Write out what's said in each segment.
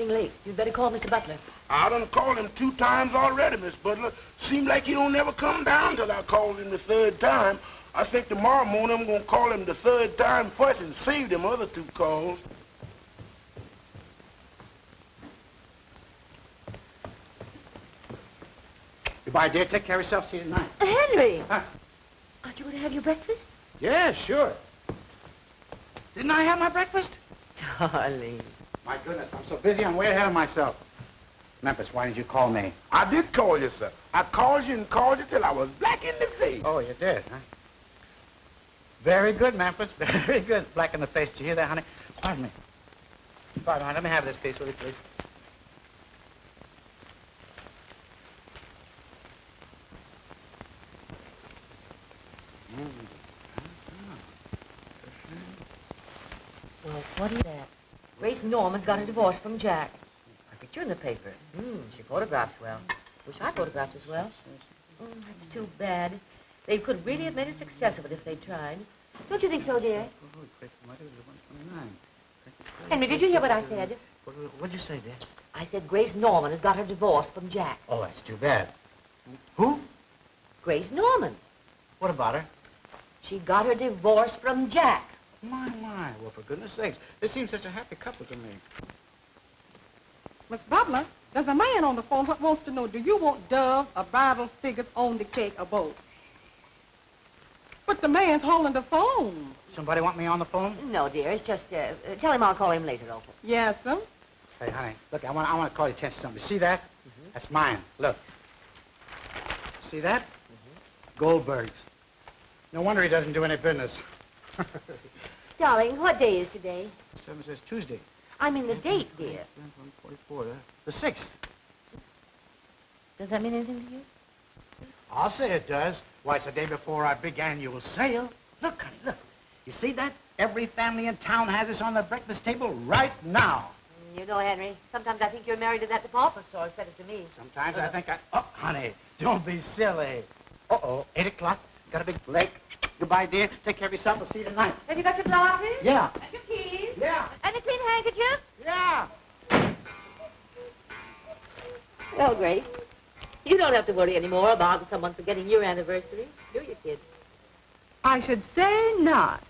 getting late. You'd better call Mr. Butler. I done called him 2 times already, Miss Butler. Seems like he don't never come down till I called him the 3rd time. I think tomorrow morning I'm going to call him the 3rd time first and save them other 2 calls. Goodbye, dear. Take care of yourself. See you tonight. Henry! Huh? Aren't you going to have your breakfast? Yeah, sure. Didn't I have my breakfast? Darling. My goodness, I'm so busy, I'm way ahead of myself. Memphis, why didn't you call me? I did call you, sir. I called you and called you till I was black in the face. Oh, you did, huh? Very good, Memphis. Very good. Black in the face. Did you hear that, honey? Pardon me. Pardon me. Let me have this piece, will you, please? Well, what is that? Grace Norman's got a divorce from Jack. A picture in the paper. She photographs well. Wish I photographed as well. That's too bad. They could really have made a success of it if they tried. Don't you think so, dear? Henry, did you hear what I said? What'd you say, dear? I said Grace Norman has got her divorce from Jack. Oh, that's too bad. Who? Grace Norman. What about her? She got her divorce from Jack. My. Well, for goodness sakes, they seem such a happy couple to me. Miss Butler, there's a man on the phone that wants to know, do you want doves or bridal figures on the cake or both? But the man's holding the phone. Somebody want me on the phone? No, dear. It's just, tell him I'll call him later, Opal. Yes, sir. Hey, honey, look, I want to call your attention to something. See that? That's mine. Look. See that? Goldberg's. No wonder he doesn't do any business. Darling, what day is today? 7 says Tuesday. I mean the date, dear. 44, the 6th. Does that mean anything to you? I'll say it does. Why, it's the day before our big annual sale. Look, honey, look. You see that? Every family in town has this on their breakfast table right now. You know, Henry, sometimes I think you're married to that department store instead of to me. Sometimes I think I... Oh, honey, don't be silly. Uh-oh, 8 o'clock. Got a big lake. Goodbye, dear. Take care of yourself. I'll see you tonight. Have you got your glasses? Yeah. And your keys? Yeah. And a clean handkerchief? Yeah. Well, Grace, you don't have to worry anymore about someone forgetting your anniversary, do you, kid? I should say not.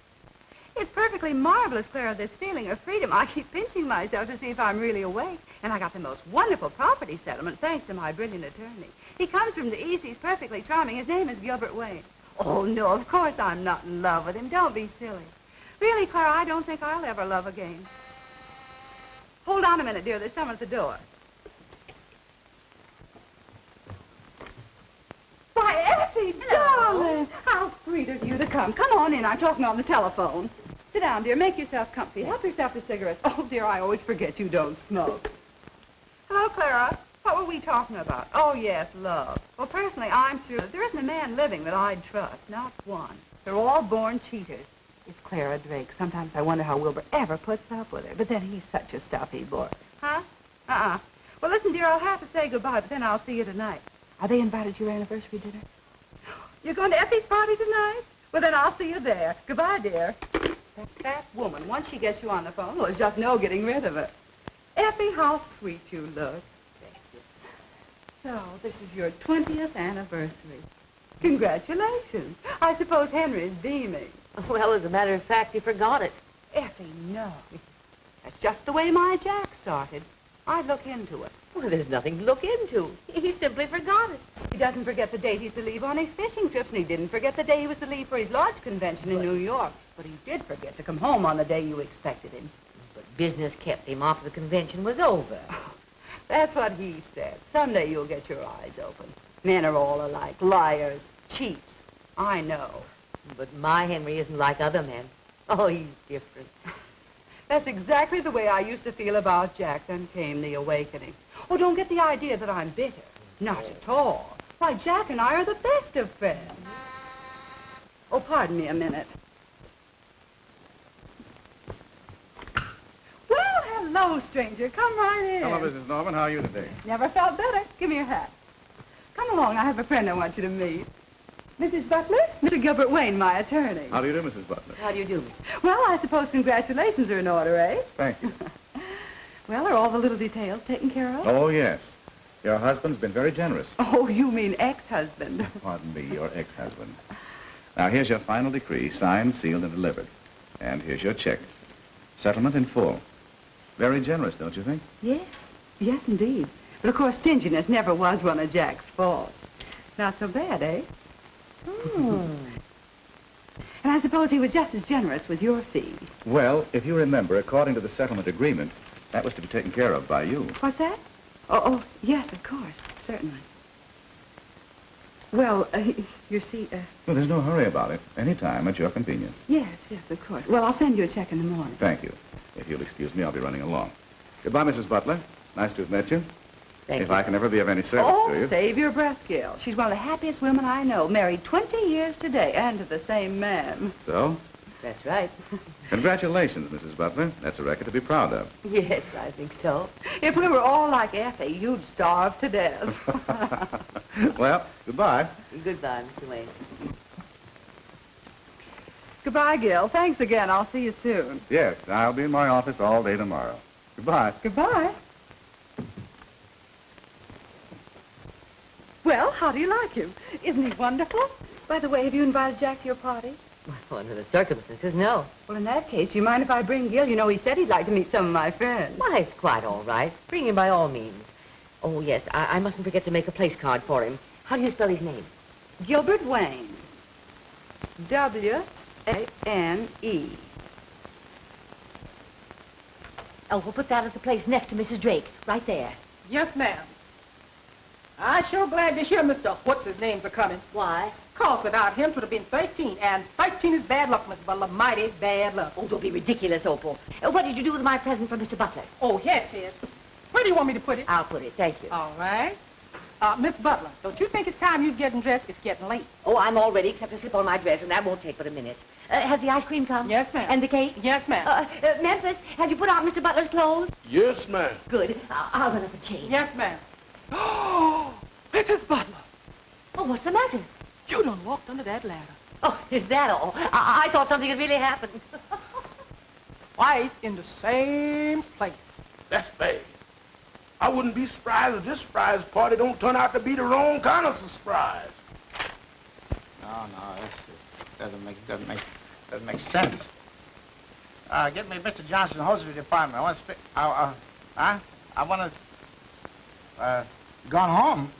It's perfectly marvelous, Clara, this feeling of freedom. I keep pinching myself to see if I'm really awake. And I got the most wonderful property settlement, thanks to my brilliant attorney. He comes from the East. He's perfectly charming. His name is Gilbert Wayne. Oh, no, of course I'm not in love with him. Don't be silly. Really, Clara, I don't think I'll ever love again. Hold on a minute, dear. There's someone at the door. Why, Effie, darling, how sweet of you to come. Come on in. I'm talking on the telephone. Sit down, dear. Make yourself comfy. Help yourself to cigarettes. Oh, dear, I always forget you don't smoke. Hello, Clara. What were we talking about? Oh, yes, love. Well, personally, I'm sure there isn't a man living that I'd trust. Not one. They're all born cheaters. It's Clara Drake. Sometimes I wonder how Wilbur ever puts up with her. But then he's such a stuffy boy. Huh? Well, listen, dear, I'll have to say goodbye, but then I'll see you tonight. Are they invited to your anniversary dinner? You're going to Effie's party tonight? Well, then I'll see you there. Goodbye, dear. That woman, once she gets you on the phone, well, there's just no getting rid of her. Effie, how sweet you look. So, this is your 20th anniversary. Congratulations. I suppose Henry's beaming. Well, as a matter of fact, he forgot it. Effie, no. That's just the way my Jack started. I'd look into it. Well, there's nothing to look into. He simply forgot it. He doesn't forget the date he's to leave on his fishing trips, and he didn't forget the day he was to leave for his lodge convention in New York. But he did forget to come home on the day you expected him. But business kept him after the convention was over. Oh, that's what he said. Someday you'll get your eyes open. Men are all alike. Liars. Cheats. I know. But my Henry isn't like other men. Oh, he's different. That's exactly the way I used to feel about Jack. Then came the awakening. Oh, don't get the idea that I'm bitter. Not at all. Why, Jack and I are the best of friends. Oh, pardon me a minute. Well, hello, stranger. Come right in. Hello, Mrs. Norman. How are you today? Never felt better. Give me your hat. Come along. I have a friend I want you to meet. Mrs. Butler? Mr. Gilbert Wayne, my attorney. How do you do, Mrs. Butler? How do you do? Well, I suppose congratulations are in order, eh? Thank you. Well, are all the little details taken care of? Oh, yes. Your husband's been very generous. Oh, you mean ex-husband. Pardon me, your ex-husband. Now, here's your final decree, signed, sealed, and delivered. And here's your check. Settlement in full. Very generous, don't you think? Yes. Yes, indeed. But, of course, stinginess never was one of Jack's faults. Not so bad, eh? And I suppose he was just as generous with your fee. Well, if you remember, according to the settlement agreement, that was to be taken care of by you. What's that? Oh, yes, of course. Certainly. Well, you see, Well, there's no hurry about it. Any time at your convenience. Yes, of course. Well, I'll send you a check in the morning. Thank you. If you'll excuse me, I'll be running along. Goodbye, Mrs. Butler. Nice to have met you. Thank if you. I can ever be of any service to you. Save your breath, Gil. She's one of the happiest women I know. Married 20 years today, and to the same man. So? That's right. Congratulations, Mrs. Butler. That's a record to be proud of. Yes, I think so. If we were all like Effie, you'd starve to death. Well, goodbye. Goodbye, Mr. Wayne. Goodbye, Gil. Thanks again. I'll see you soon. Yes, I'll be in my office all day tomorrow. Goodbye. Goodbye. Well, how do you like him? Isn't he wonderful? By the way, have you invited Jack to your party? Well, under the circumstances, no. Well, in that case, do you mind if I bring Gil? You know, he said he'd like to meet some of my friends. Why, it's quite all right. Bring him by all means. Oh, yes, I mustn't forget to make a place card for him. How do you spell his name? Gilbert Wayne. W-A-N-E. Oh, we'll put that at the place next to Mrs. Drake, right there. Yes, ma'am. I'm sure glad to hear Mr. What's-his-names are coming. Why? 'Cause without him, 'twould have been 13, and 13 is bad luck, Miss Butler, mighty bad luck. Oh, don't be ridiculous, Opal. What did you do with my present for Mr. Butler? Oh, yes, yes. Where do you want me to put it? I'll put it, thank you. All right. Miss Butler, don't you think it's time you're getting dressed? It's getting late. Oh, I'm all ready, except to slip on my dress, and that won't take but a minute. Has the ice cream come? Yes, ma'am. And the cake? Yes, ma'am. Memphis, have you put out Mr. Butler's clothes? Yes, ma'am. Good. I'll run up and change. Yes, ma'am. Oh, Mrs. Butler, Oh, what's the matter? you done walked under that ladder. Oh, is that all? I thought something had really happened. Twice in the same place. That's bad. I wouldn't be surprised if this surprise party don't turn out to be the wrong kind of surprise. No, this doesn't make sense. Get me Mr. Johnson's hosiery department. I want to speak. I want to. Gone home.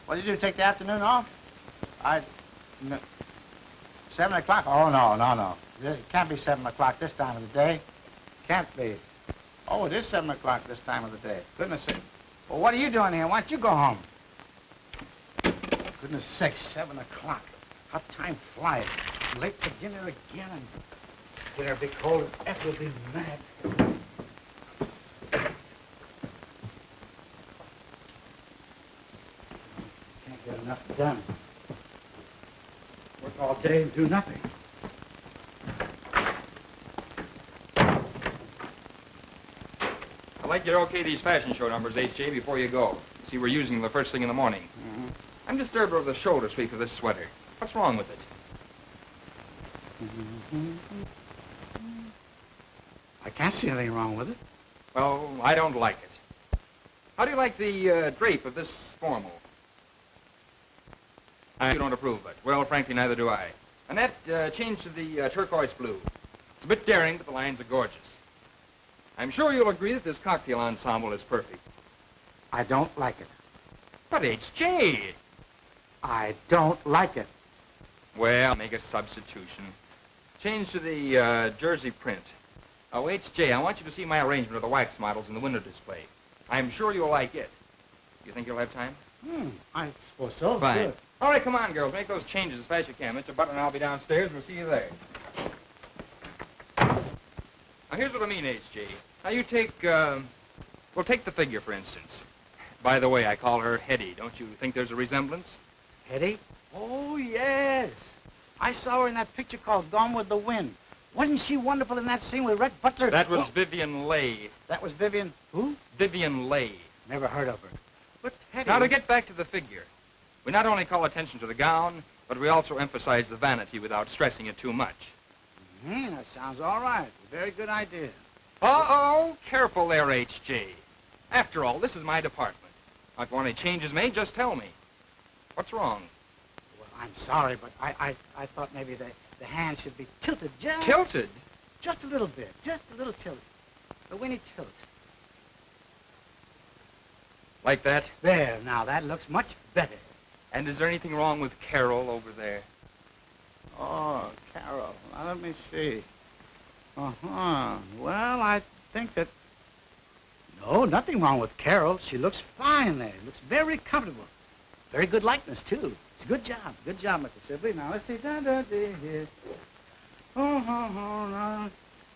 What did you do? Take the afternoon off? 7 o'clock? Oh, no. It can't be 7 o'clock this time of the day. Can't be. Oh, it is 7 o'clock this time of the day. Goodness sake. Well, what are you doing here? Why don't you go home? Goodness sake, 7 o'clock. How time flies. Late for dinner again, and dinner will be cold, and Effie will be mad. Can't get enough done. Work all day and do nothing. I'd like you to okay these fashion show numbers, H.J., before you go. See, we're using them the first thing in the morning. Mm-hmm. I'm disturbed over the shoulder sweep of this sweater. What's wrong with it? I can't see anything wrong with it. Well, I don't like it. How do you like the drape of this formal? You don't approve of it. Well, frankly, neither do I. And that change to the turquoise blue. It's a bit daring, but the lines are gorgeous. I'm sure you'll agree that this cocktail ensemble is perfect. I don't like it. But H.J. I don't like it. Well, make a substitution. Change to the jersey print. Oh, H.J., I want you to see my arrangement of the wax models in the window display. I'm sure you'll like it. You think you'll have time? I suppose so. Fine. Good. All right, come on, girls. Make those changes as fast as you can. Mr. Butler and I'll be downstairs. We'll see you there. Now, here's what I mean, H.J. Now, you take, well, take the figure, for instance. By the way, I call her Hetty. Don't you think there's a resemblance? Hetty? Oh, yes. I saw her in that picture called Gone with the Wind. Wasn't she wonderful in that scene with Red Butler? That was Vivian Leigh. That was Vivian... Who? Vivian Leigh. Never heard of her. But Hetty... Now, to get back to the figure, we not only call attention to the gown, but we also emphasize the vanity without stressing it too much. That sounds all right. Very good idea. Uh-oh. Careful there, H.J. After all, this is my department. If any changes made, just tell me. What's wrong? Well, I'm sorry, but I thought maybe the hand should be tilted just... Tilted? Just a little bit. Just a little tilt. A winny tilt. Like that? There, now, that looks much better. And is there anything wrong with Carol over there? Oh, Carol. Now, let me see. Uh-huh. Well, I think that... No, nothing wrong with Carol. She looks fine there. Looks very comfortable. Very good likeness, too. It's a good job. Good job, Mr. Sibley. Now, let's see. Here. No.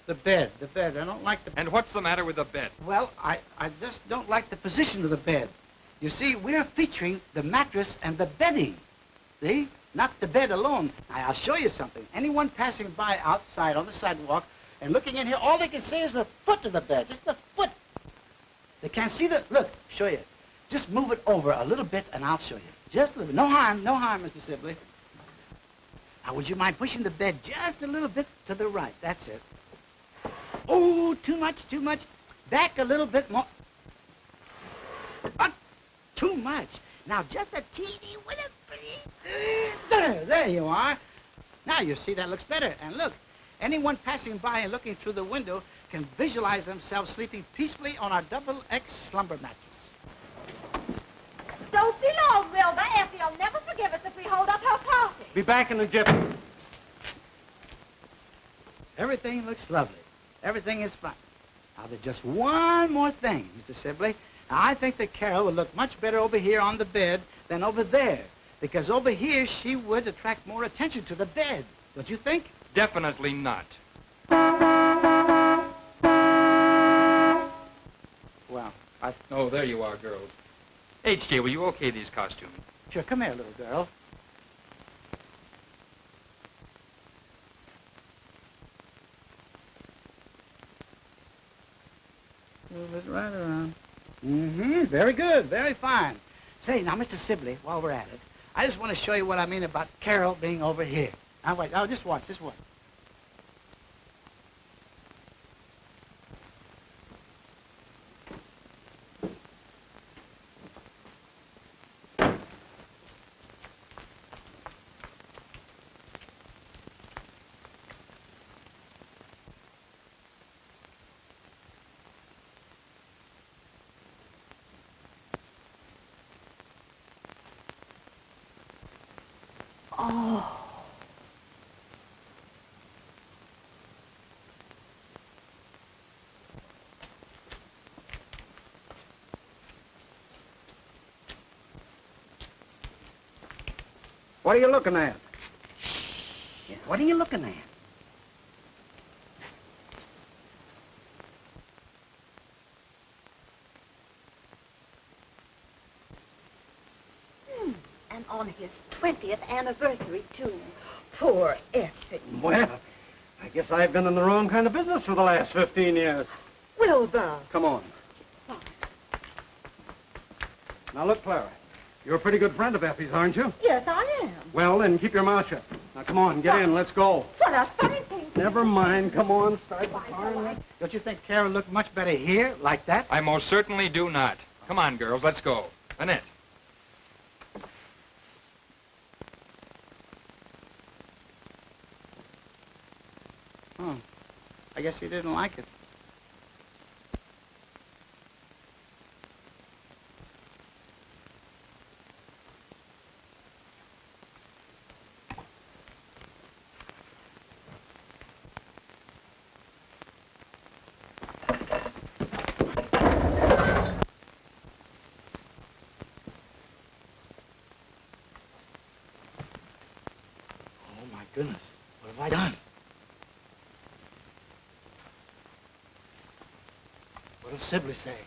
The bed. I don't like the... And what's the matter with the bed? Well, I just don't like the position of the bed. You see, we're featuring the mattress and the bedding. See? Not the bed alone. Now, I'll show you something. Anyone passing by outside on the sidewalk and looking in here, all they can see is the foot of the bed. Just the foot. They can't see the... Look, show you. Just move it over a little bit, and I'll show you. Just a little bit. No harm, Mr. Sibley. Now, would you mind pushing the bed just a little bit to the right? That's it. Oh, too much. Back a little bit more. Too much. Now, just a teeny winner. There you are. Now, you see, that looks better. And look, anyone passing by and looking through the window can visualize themselves sleeping peacefully on our double-X slumber mattress. Don't be long, Wilbur. Effie will never forgive us if we hold up her party. Be back in a jiffy. Everything looks lovely. Everything is fine. Now, there's just one more thing, Mr. Sibley. Now, I think that Carol would look much better over here on the bed than over there. Because over here, she would attract more attention to the bed. Don't you think? Definitely not. Well, Oh, there you are, girls. H.J., will you okay these costumes? Sure, come here, little girl. Move it right around. Mm-hmm. Very good. Very fine. Say, now, Mr. Sibley, while we're at it, I just want to show you what I mean about Carol being over here. Now, wait. Oh, just watch. Oh. What are you looking at? Yeah, what are you looking at? And on his 20th anniversary, too. Poor Effie. Well, I guess I've been in the wrong kind of business for the last 15 years. Wilbur. Come on. Fine. Now, look, Clara. You're a pretty good friend of Effie's, aren't you? Yes, I am. Well, then keep your mouth shut. Now, come on, get in. Let's go. What a funny thing. Never mind. Come on, start the car. Don't you think Carol looked much better here, like that? I most certainly do not. Come on, girls, let's go. Annette. Oh, I guess he didn't like it. Oh, my goodness. What have I done? What does Sibley say?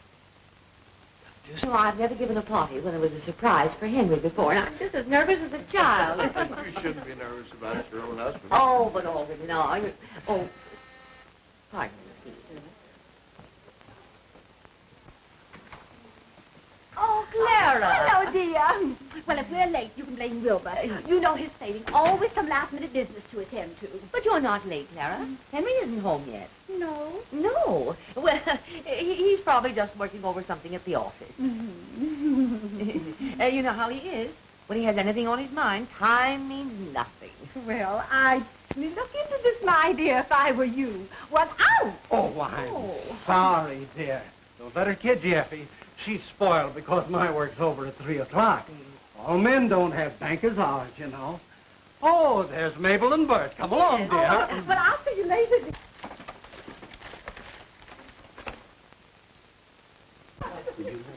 Oh, I've never given a party when it was a surprise for Henry before, and I'm just as nervous as a child. You shouldn't be nervous about your own husband. Oh, but already now. Oh, pardon me, please. Oh, Clara. Hello, dear. Well, if we're late, you can blame Wilbur. You know his failing. Always some last-minute business to attend to. But you're not late, Clara. Henry isn't home yet. No. No. Well, he's probably just working over something at the office. You know how he is. When he has anything on his mind, time means nothing. Well, I'd look into this, my dear, if I were you. What out? Oh, I'm sorry, dear. Don't let her kid you, Effie. She's spoiled because my work's over at 3 o'clock. All men don't have banker's hours, you know. Oh, there's Mabel and Bert. Come along, dear. Well, I'll see you later.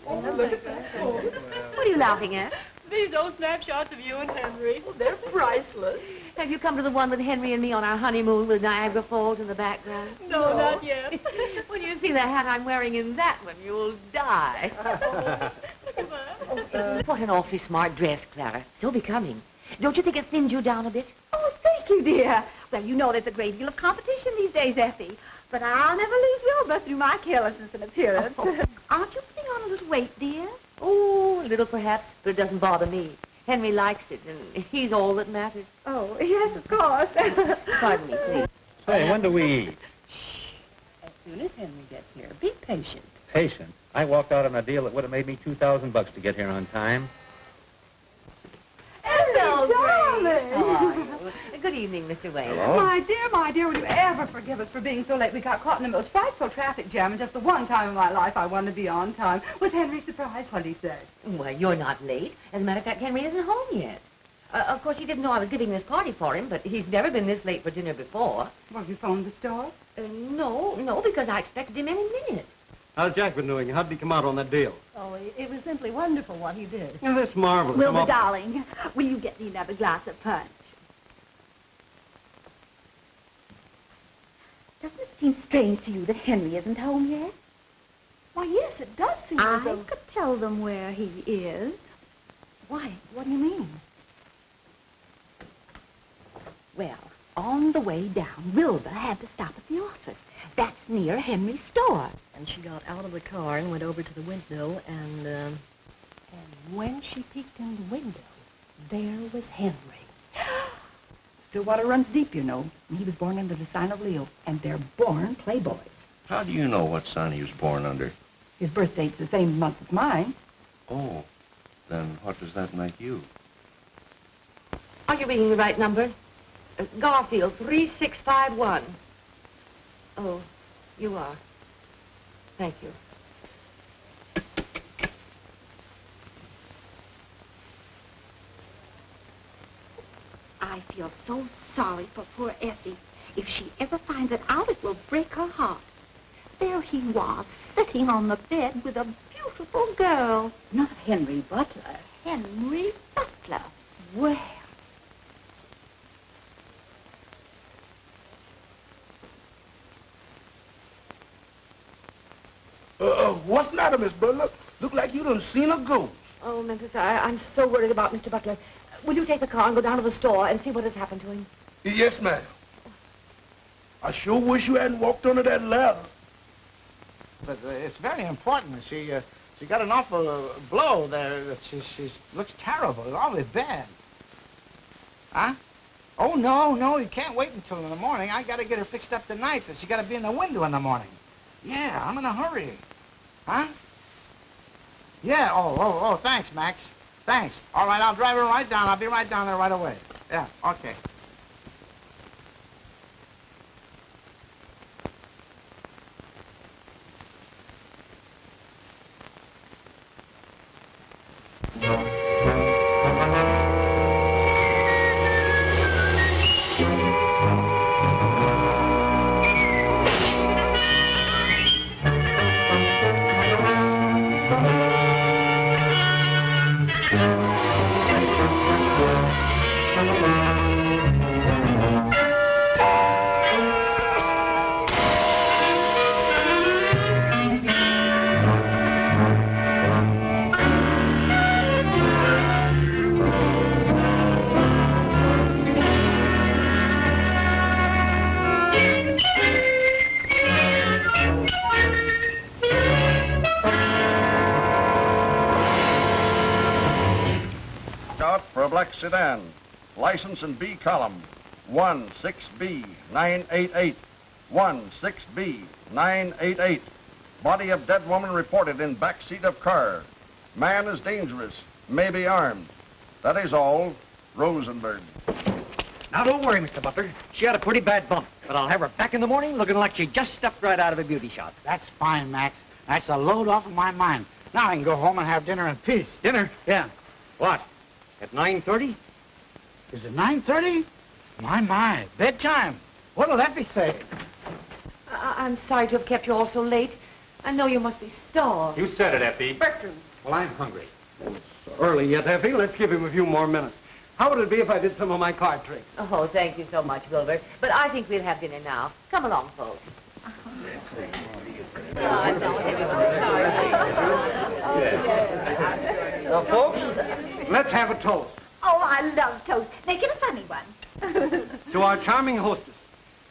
What are you laughing at? These old snapshots of you and Henry. Oh, they're priceless. Have you come to the one with Henry and me on our honeymoon with Niagara Falls in the background? No, not yet. When you see the hat I'm wearing in that one, you'll die. What an awfully smart dress, Clara. So becoming. Don't you think it thins you down a bit? Oh, thank you, dear. Well, you know there's a great deal of competition these days, Effie. But I'll never lose Wilbur through my carelessness and appearance. Aren't you putting on a little weight, dear? Oh, a little perhaps, but it doesn't bother me. Henry likes it, and he's all that matters. Oh, yes, of course. Pardon me, please. Say, when do we eat? As soon as Henry gets here. Be patient. Patient. I walked out on a deal that would have made me $2,000 to get here on time. Hello, darling. How are you? Good evening, Mr. Wayne. Hello. My dear, will you ever forgive us for being so late? We got caught in the most frightful traffic jam, and just the one time in my life I wanted to be on time. Was Henry surprised what he said? Well, you're not late. As a matter of fact, Henry isn't home yet. Of course, he didn't know I was giving this party for him, but he's never been this late for dinner before. Well, you phoned the store? No, because I expected him any minute. How's Jack been doing? How'd he come out on that deal? Oh, it was simply wonderful what he did. Yeah, that's marvelous. Wilbur, darling, will you get me another glass of punch? Doesn't it seem strange to you that Henry isn't home yet? Why, yes, it does seem I as though... could tell them where he is. Why, what do you mean? Well, on the way down, Wilbur had to stop at the office. That's near Henry's store. And she got out of the car and went over to the window, and when she peeked in the window, there was Henry. Stillwater runs deep, you know. He was born under the sign of Leo, and they're born playboys. How do you know what sign he was born under? His birth date's the same month as mine. Oh, then what does that make you? Are you reading the right number? Garfield, 3651. Oh, you are. Thank you. I feel so sorry for poor Effie. If she ever finds it out, it will break her heart. There he was, sitting on the bed with a beautiful girl. Not Henry Butler. Henry Butler. Well, What's the matter, Miss Butler? Look like you done seen a ghost. Oh, Memphis, I'm so worried about Mr. Butler. Will you take the car and go down to the store and see what has happened to him? Yes, ma'am. I sure wish you hadn't walked under that ladder. But it's very important. She got an awful blow there. She looks terrible. It's awfully bad. Huh? Oh, no, you can't wait until in the morning. I got to get her fixed up tonight. She got to be in the window in the morning. Yeah, I'm in a hurry. Huh? Yeah, oh, thanks, Max. Thanks. All right, I'll drive her right down. I'll be right down there right away. Yeah, okay. for a black sedan. License in B column, 16B988. 16B988. Body of dead woman reported in back seat of car. Man is dangerous, may be armed. That is all. Rosenberg. Now, don't worry, Mr. Butler. She had a pretty bad bump, but I'll have her back in the morning looking like she just stepped right out of a beauty shop. That's fine, Max. That's a load off of my mind. Now I can go home and have dinner in peace. Dinner? Yeah. What? At 9:30? Is it 9:30? My, bedtime. What'll Effie say? I'm sorry to have kept you all so late. I know you must be starved. You said it, Effie. Bertram. Well, I'm hungry. It's early yet, Effie. Let's give him a few more minutes. How would it be if I did some of my card tricks? Oh, thank you so much, Wilbur. But I think we'll have dinner now. Come along, folks. Now, folks, let's have a toast. Oh, I love toast. Make it a funny one. To our charming hostess.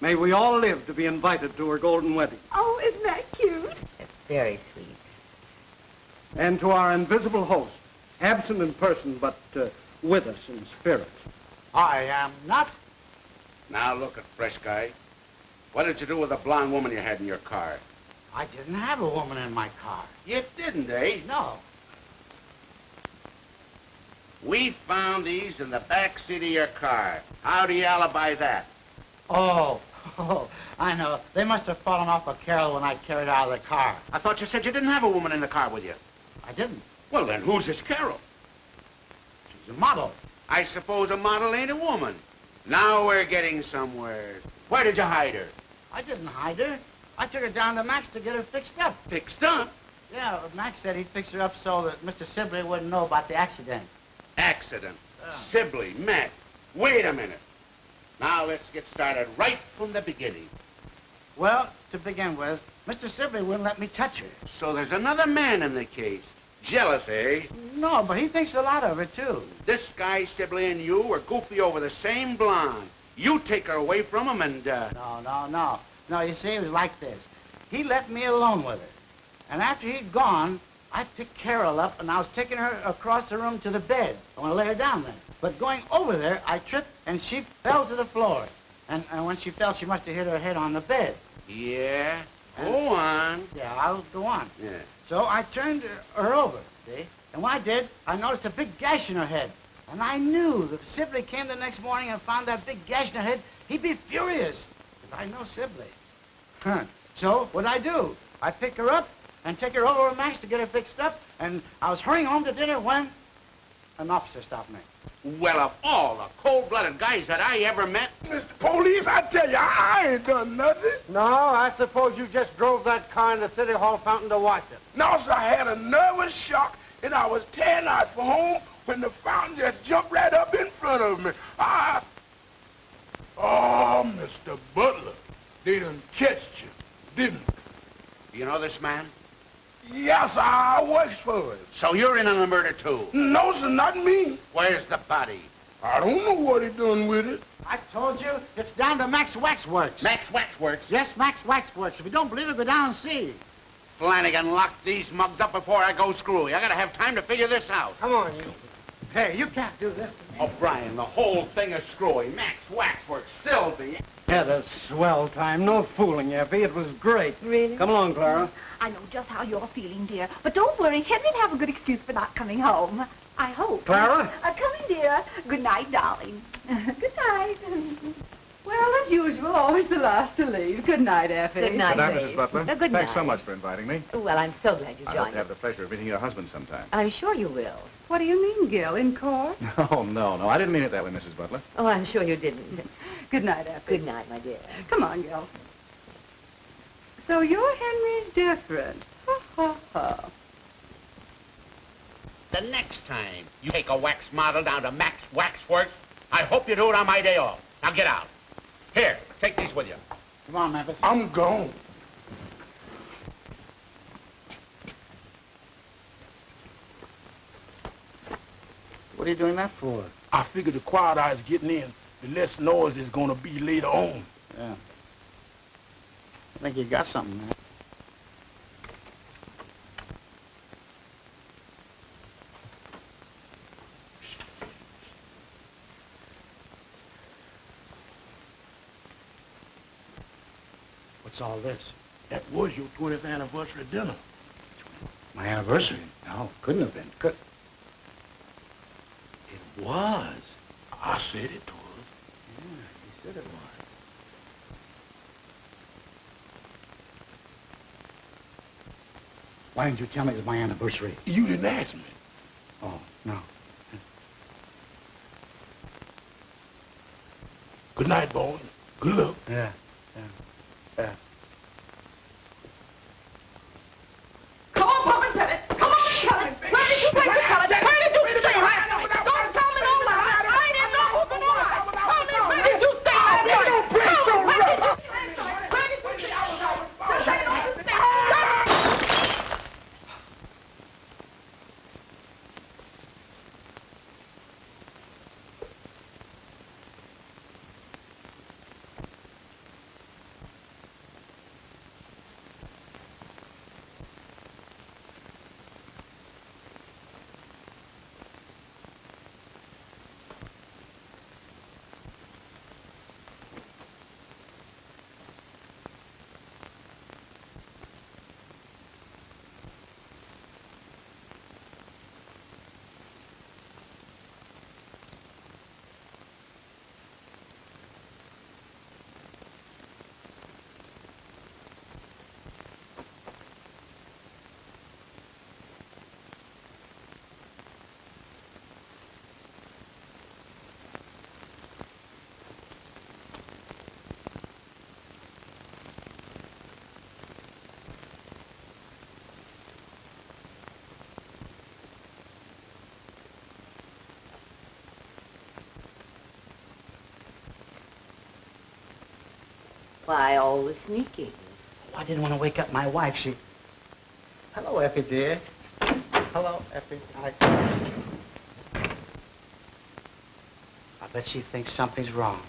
May we all live to be invited to her golden wedding. Oh, isn't that cute? It's very sweet. And to our invisible host, absent in person, but with us in spirit. I am not. Now, look at fresh guy. What did you do with the blonde woman you had in your car? I didn't have a woman in my car. You didn't, eh? No. We found these in the back seat of your car. How do you alibi that? Oh, I know. They must have fallen off a carol when I carried her out of the car. I thought you said you didn't have a woman in the car with you. I didn't. Well, then who's this Carol? She's a model. I suppose a model ain't a woman. Now we're getting somewhere. Where did you hide her? I didn't hide her. I took her down to Max to get her fixed up. Fixed up? Yeah, Max said he'd fix her up so that Mr. Sibley wouldn't know about the accident. Accident. Sibley, Matt. Wait a minute. Now let's get started right from the beginning. Well, to begin with, Mr. Sibley wouldn't let me touch her. So there's another man in the case. Jealous, eh? No, but he thinks a lot of her, too. This guy, Sibley, and you were goofy over the same blonde. You take her away from him and, No, you see, it was like this. He left me alone with her. And after he'd gone, I picked Carol up, and I was taking her across the room to the bed. I want to lay her down there. But going over there, I tripped, and she fell to the floor. And when she fell, she must have hit her head on the bed. Yeah? Go on. Yeah, I'll go on. Yeah. So I turned her over, see? And when I did, I noticed a big gash in her head. And I knew that if Sibley came the next morning and found that big gash in her head, he'd be furious. Because I know Sibley. So what'd I do? I pick her up and take her over to Max to get her fixed up. And I was hurrying home to dinner when an officer stopped me. Well, of all the cold-blooded guys that I ever met... Mr. Police, I tell you, I ain't done nothing. No, I suppose you just drove that car in the City Hall fountain to watch it. No, sir, I had a nervous shock, and I was tearing out for home when the fountain just jumped right up in front of me. Oh, Mr. Butler, they done catched you, didn't they? You know this man? Yes, I works for him. So you're in on the murder, too? No, sir, not me. Where's the body? I don't know what he done with it. I told you, it's down to Max Waxworks. Max Waxworks? Yes, Max Waxworks. If you don't believe it, go down and see. Flanagan, lock these mugs up before I go screwy. I gotta have time to figure this out. Come on, you. Hey, you can't do this to me. O'Brien, the whole thing is screwy. Max Waxworks, Sylvie. Had a swell time. No fooling, Effie. It was great. Really? Come along, Clara. I know just how you're feeling, dear. But don't worry, Henry'll have a good excuse for not coming home. I hope. Clara? Come in, dear. Good night, darling. Good night. Well, as usual, always the last to leave. Good night, Effie. Good night, Good night, Dave. Mrs. Butler. Good Thanks night. so much for inviting me. Well, I'm so glad you I hope joined to have us. the pleasure of meeting your husband sometime. I'm sure you will. What do you mean, Gil? In court? Oh, no, I didn't mean it that way, Mrs. Butler. Oh, I'm sure you didn't. Good night, Effie. Good night, my dear. Come on, Gil. So your Henry's different. Ha, ha, ha. The next time you take a wax model down to Max Waxworks, I hope you do it on my day off. Now get out. Here, take these with you. Come on, Memphis. I'm gone. What are you doing that for? I figure the quiet eyes getting in, the less noise is going to be later on. Yeah. I think you got something, man. What's all this? That was your 20th anniversary dinner. My anniversary? No, couldn't have been. It was. I said it was. Yeah, you said it was. Why didn't you tell me it was my anniversary? You didn't ask me. Oh, no. Good night, boy. Good luck. Yeah. Come on, Pop and tell it. Come on, tell it. Where did you take the salad? Where did you stay last night? Don't tell me no lie. I ain't even know who's the lie. Tell me, where did you stay last night? Why, all the sneaking. I didn't want to wake up my wife. Hello, Effie, dear. Hello, Effie. I bet she thinks something's wrong.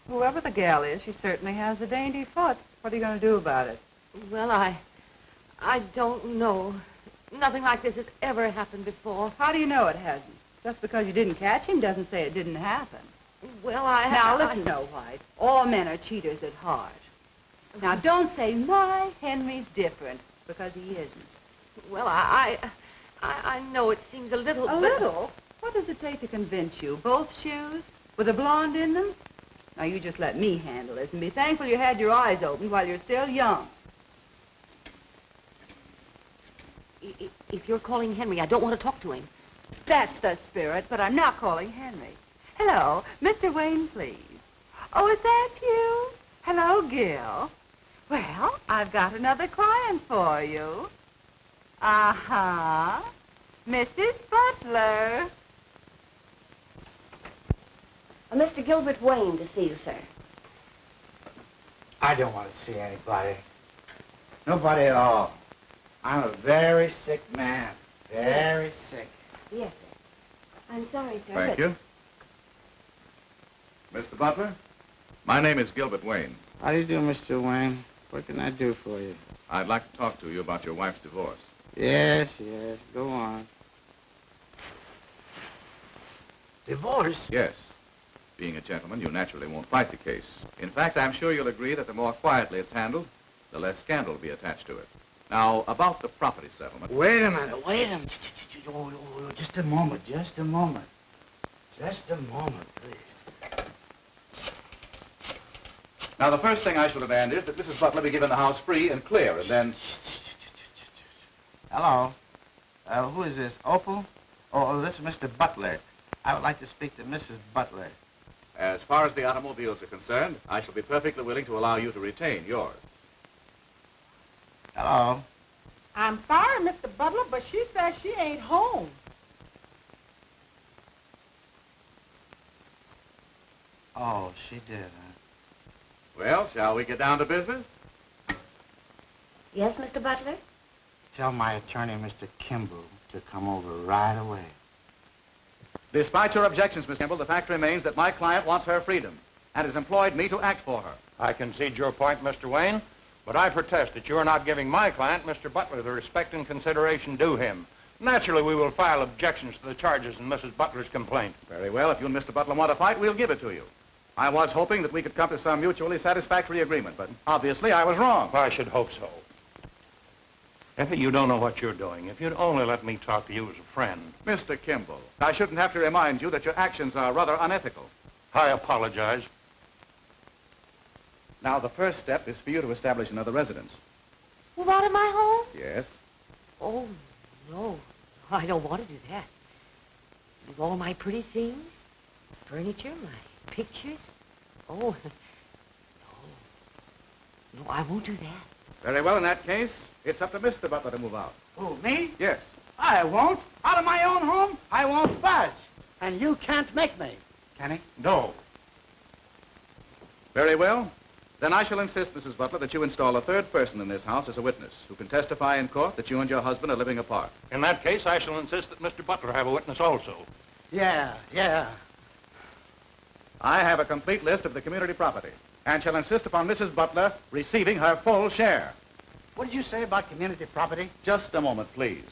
Whoever the gal is, she certainly has a dainty foot. What are you going to do about it? Well, I don't know. Nothing like this has ever happened before. How do you know it hasn't? Just because you didn't catch him doesn't say it didn't happen. Well, Now, listen, Snow White. All men are cheaters at heart. Now, don't say, my Henry's different, because he isn't. Well, I know it seems a little... A little? What does it take to convince you? Both shoes? With a blonde in them? Now, you just let me handle this and be thankful you had your eyes open while you're still young. If you're calling Henry, I don't want to talk to him. That's the spirit, but I'm not calling Henry. Hello, Mr. Wayne, please. Oh, is that you? Hello, Gil. Well, I've got another client for you. Uh-huh. Mrs. Butler. Mr. Gilbert Wayne to see you, sir. I don't want to see anybody. Nobody at all. I'm a very sick man. Very sick. Yes, sir. I'm sorry, sir. Thank you. Mr. Butler, my name is Gilbert Wayne. How do you do, Mr. Wayne? What can I do for you? I'd like to talk to you about your wife's divorce. Yes. Go on. Divorce? Yes. Being a gentleman, you naturally won't fight the case. In fact, I'm sure you'll agree that the more quietly it's handled, the less scandal will be attached to it. Now, about the property settlement. Wait a minute. Oh, just a moment, please. Now, the first thing I shall demand is that Mrs. Butler be given the house free and clear, and then... Hello. Who is this? Opal? Oh, this is Mr. Butler. I would like to speak to Mrs. Butler. As far as the automobiles are concerned, I shall be perfectly willing to allow you to retain yours. Hello. I'm sorry, Mr. Butler, but she says she ain't home. Oh, she did, huh? Well, shall we get down to business? Yes, Mr. Butler? Tell my attorney, Mr. Kimball, to come over right away. Despite your objections, Miss Kimball, the fact remains that my client wants her freedom and has employed me to act for her. I concede your point, Mr. Wayne, but I protest that you are not giving my client, Mr. Butler, the respect and consideration due him. Naturally, we will file objections to the charges in Mrs. Butler's complaint. Very well. If you and Mr. Butler want to fight, we'll give it to you. I was hoping that we could come to some mutually satisfactory agreement, but obviously I was wrong. I should hope so. Effie, you don't know what you're doing. If you'd only let me talk to you as a friend. Mr. Kimball, I shouldn't have to remind you that your actions are rather unethical. I apologize. Now, the first step is for you to establish another residence. Move out of my home? Yes? Oh, no. I don't want to do that. Leave all my pretty things, furniture, my pictures. Oh, no. No, I won't do that. Very well, in that case, it's up to Mr. Butler to move out. Who, me? Yes. I won't. Out of my own home, I won't budge. And you can't make me. Can he? No. Very well. Then I shall insist, Mrs. Butler, that you install a third person in this house as a witness who can testify in court that you and your husband are living apart. In that case, I shall insist that Mr. Butler have a witness also. Yeah. I have a complete list of the community property and shall insist upon Mrs. Butler receiving her full share. What did you say about community property? Just a moment, please.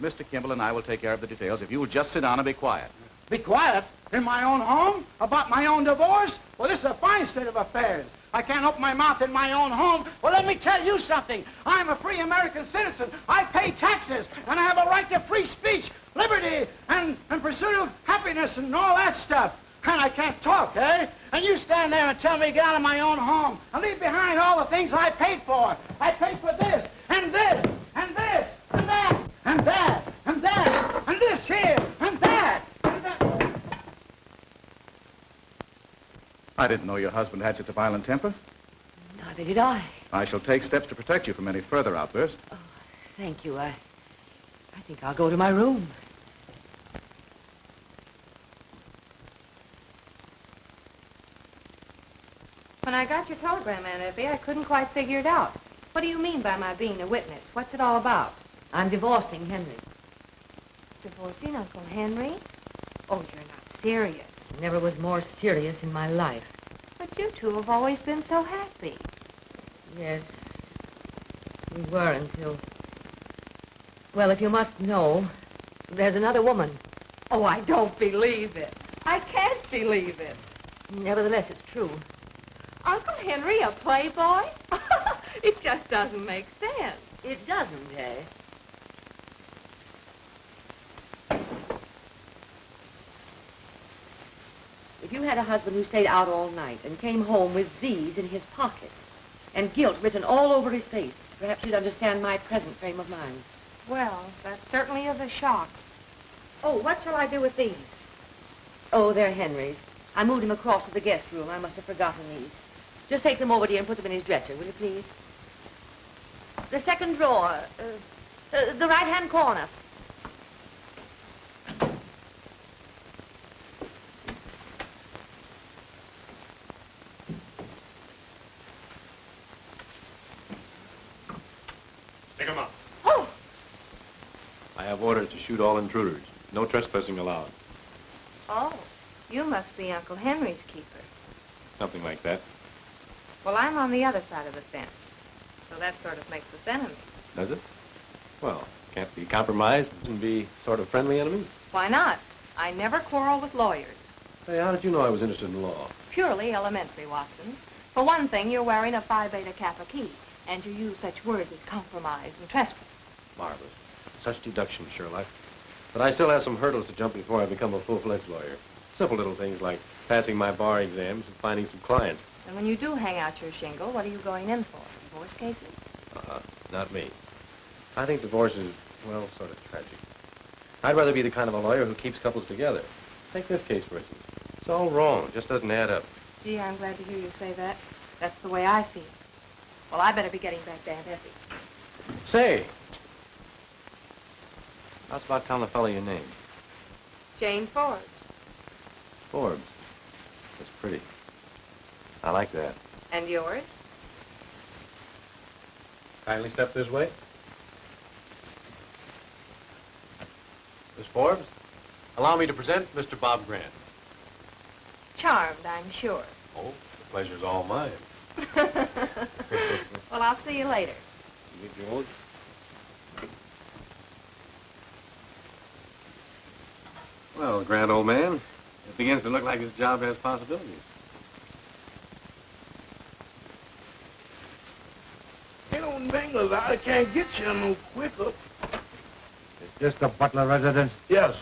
Mr. Kimball and I will take care of the details if you will just sit down and be quiet. Be quiet? In my own home? About my own divorce? Well, this is a fine state of affairs. I can't open my mouth in my own home. Well, let me tell you something. I'm a free American citizen. I pay taxes, and I have a right to free speech, liberty, and pursuit of happiness and all that stuff. And I can't talk, eh? And you stand there and tell me to get out of my own home and leave behind all the things I paid for. I paid for this, and this, and this, and that, and that, and that, and this here, and that, and that. I didn't know your husband had such a violent temper. Neither did I. I shall take steps to protect you from any further outbursts. Oh, thank you. I think I'll go to my room. When I got your telegram, Aunt Effie, I couldn't quite figure it out. What do you mean by my being a witness? What's it all about? I'm divorcing Henry. Divorcing Uncle Henry? Oh, you're not serious. Never was more serious in my life. But you two have always been so happy. Yes, we were until... Well, if you must know, there's another woman. Oh, I don't believe it. I can't believe it. Nevertheless, it's true. Uncle Henry, a playboy? It just doesn't make sense. It doesn't, eh? If you had a husband who stayed out all night and came home with these in his pocket and guilt written all over his face, perhaps you'd understand my present frame of mind. Well, that certainly is a shock. Oh, what shall I do with these? Oh, they're Henry's. I moved him across to the guest room. I must have forgotten these. Just take them over, dear, and put them in his dresser, will you, please? The second drawer. The right-hand corner. Stick 'em up. Oh! I have orders to shoot all intruders. No trespassing allowed. Oh, you must be Uncle Henry's keeper. Something like that. Well, I'm on the other side of the fence. So that sort of makes us enemies. Does it? Well, can't be compromised and be sort of friendly enemies. Why not? I never quarrel with lawyers. Hey, how did you know I was interested in law? Purely elementary, Watson. For one thing, you're wearing a Phi Beta Kappa key, and you use such words as compromise and trespass. Marvelous. Such deduction, Sherlock. But I still have some hurdles to jump before I become a full-fledged lawyer. Simple little things like passing my bar exams and finding some clients. And when you do hang out your shingle, what are you going in for? Divorce cases? Not me. I think divorce is, well, sort of tragic. I'd rather be the kind of a lawyer who keeps couples together. Take this case, for instance. It's all wrong. It just doesn't add up. Gee, I'm glad to hear you say that. That's the way I feel. Well, I better be getting back to Aunt Effie. Say, how's about telling the fellow your name? Jane Forbes. Forbes. That's pretty. I like that. And yours? Kindly step this way. Miss Forbes, allow me to present Mr. Bob Grant. Charmed, I'm sure. Oh, the pleasure's all mine. Well, I'll see you later. You get yours? Well, grand old man, it begins to look like his job has possibilities. They don't mingle. I can't get you no quicker. Is this the Butler residence? Yes.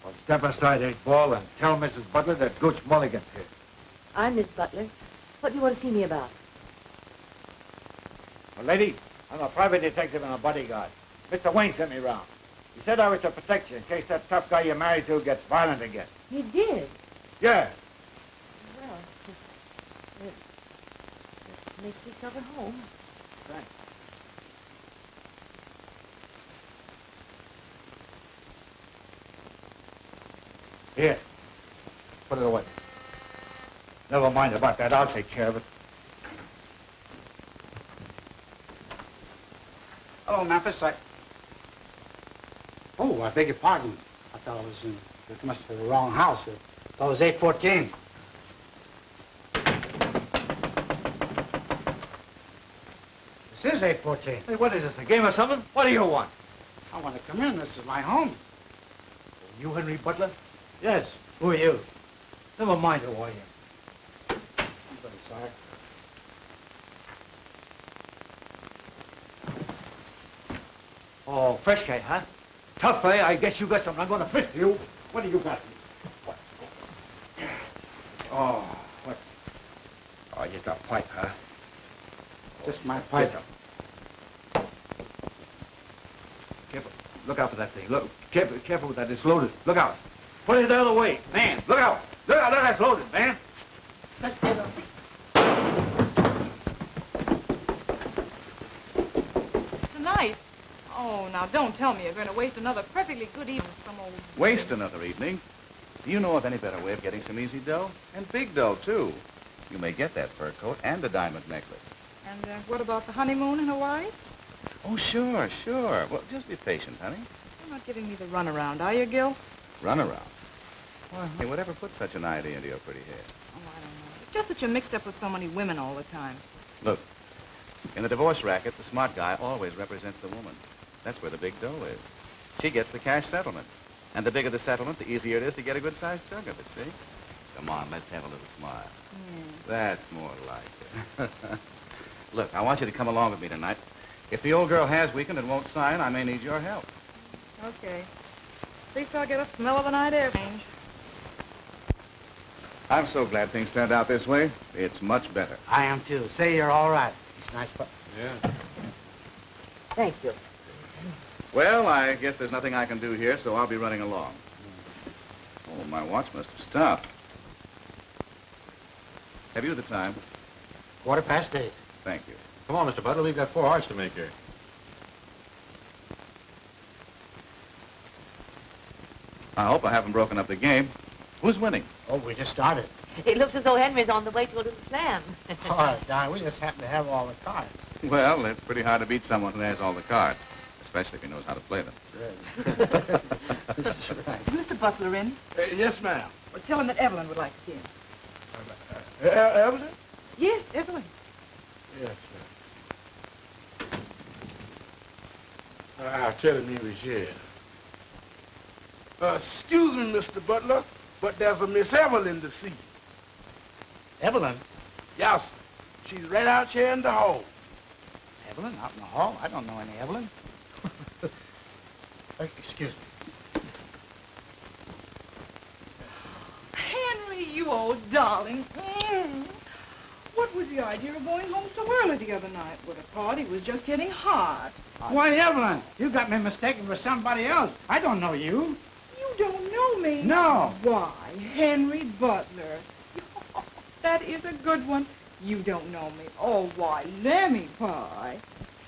Well, step aside, 8-ball, and tell Mrs. Butler that Gooch Mulligan's here. I'm Miss Butler. What do you want to see me about? Well, lady, I'm a private detective and a bodyguard. Mr. Wayne sent me around. He said I was to protect you in case that tough guy you're married to gets violent again. He did? Yeah. Well, just make yourself at home. Thanks. Here. Put it away. Never mind about that. I'll take care of it. Hello, Memphis. Oh, I beg your pardon. I thought I was in... It must be the wrong house. I thought it was 814. This is 814. Hey, what is this, a game or something? What do you want? I want to come in. This is my home. You Henry Butler? Yes. Who are you? Never mind who I am. I'm very sorry. Oh, fresh guy, huh? Tough, eh? I guess you got something. I'm going to fist you. What do you got? What? Oh, what? Oh, just a pipe, huh? Just my pipe. Careful. Look out for that thing. Look, careful with that. It's loaded. Look out. Put it the other way. Man, look out. Look out. Look, that's loaded, man. Let's get up. It's a knife. Oh, now don't tell me you're going to waste another perfectly good evening with some old... Waste another evening? Do you know of any better way of getting some easy dough? And big dough, too. You may get that fur coat and a diamond necklace. And what about the honeymoon in Hawaii? Oh, sure, sure. Well, just be patient, honey. You're not giving me the runaround, are you, Gil? Run around. Well, hey, whatever put such an idea into your pretty head? Oh, I don't know. It's just that you're mixed up with so many women all the time. Look, in the divorce racket, the smart guy always represents the woman. That's where the big dough is. She gets the cash settlement. And the bigger the settlement, the easier it is to get a good-sized chunk of it, see? Come on, let's have a little smile. That's more like it. Look, I want you to come along with me tonight. If the old girl has weakened and won't sign, I may need your help. Okay. At least I'll get a smell of the night air change. I'm so glad things turned out this way. It's much better. I am, too. Say you're all right. It's nice, but... Yeah. Thank you. Well, I guess there's nothing I can do here, so I'll be running along. Oh, my watch must have stopped. Have you the time? 8:15. Thank you. Come on, Mr. Butler. We've got 4 hearts to make here. I hope I haven't broken up the game. Who's winning? Oh, we just started. It looks as though Henry's on the way to a little slam. Oh, darn, we just happen to have all the cards. Well, it's pretty hard to beat someone who has all the cards, especially if he knows how to play them. That's right. Is Mr. Butler in? Yes, ma'am. Well, tell him that Evelyn would like to see him. Evelyn? Yes, Evelyn. Yes, sir. I'll tell him he was here. Excuse me, Mr. Butler, but there's a Miss Evelyn to see. Evelyn? Yes, sir. She's right out here in the hall. Evelyn? Out in the hall? I don't know any Evelyn. Excuse me. Henry, you old darling. What was the idea of going home so early the other night? Would have thought he was just getting hot. Why, Evelyn, you got me mistaken for somebody else. I don't know you. You don't know me? No. Why, Henry Butler. That is a good one. You don't know me. Oh, why, Lemmy Pie.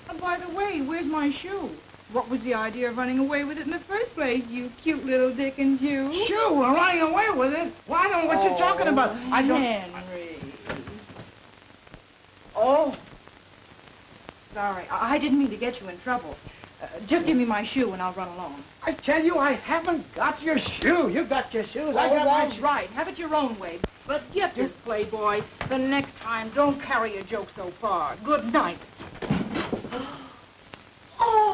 And by the way, where's my shoe? What was the idea of running away with it in the first place, you cute little Dickens, you? Shoe? Running away with it? Well, I don't know what you're talking about. I don't... Henry. Oh. Sorry, I didn't mean to get you in trouble. Just give me my shoe and I'll run along. I tell you, I haven't got your shoe. You got your shoes. I got my shoe. Right. Have it your own way. But get this, Playboy. The next time, don't carry a joke so far. Good night. Oh!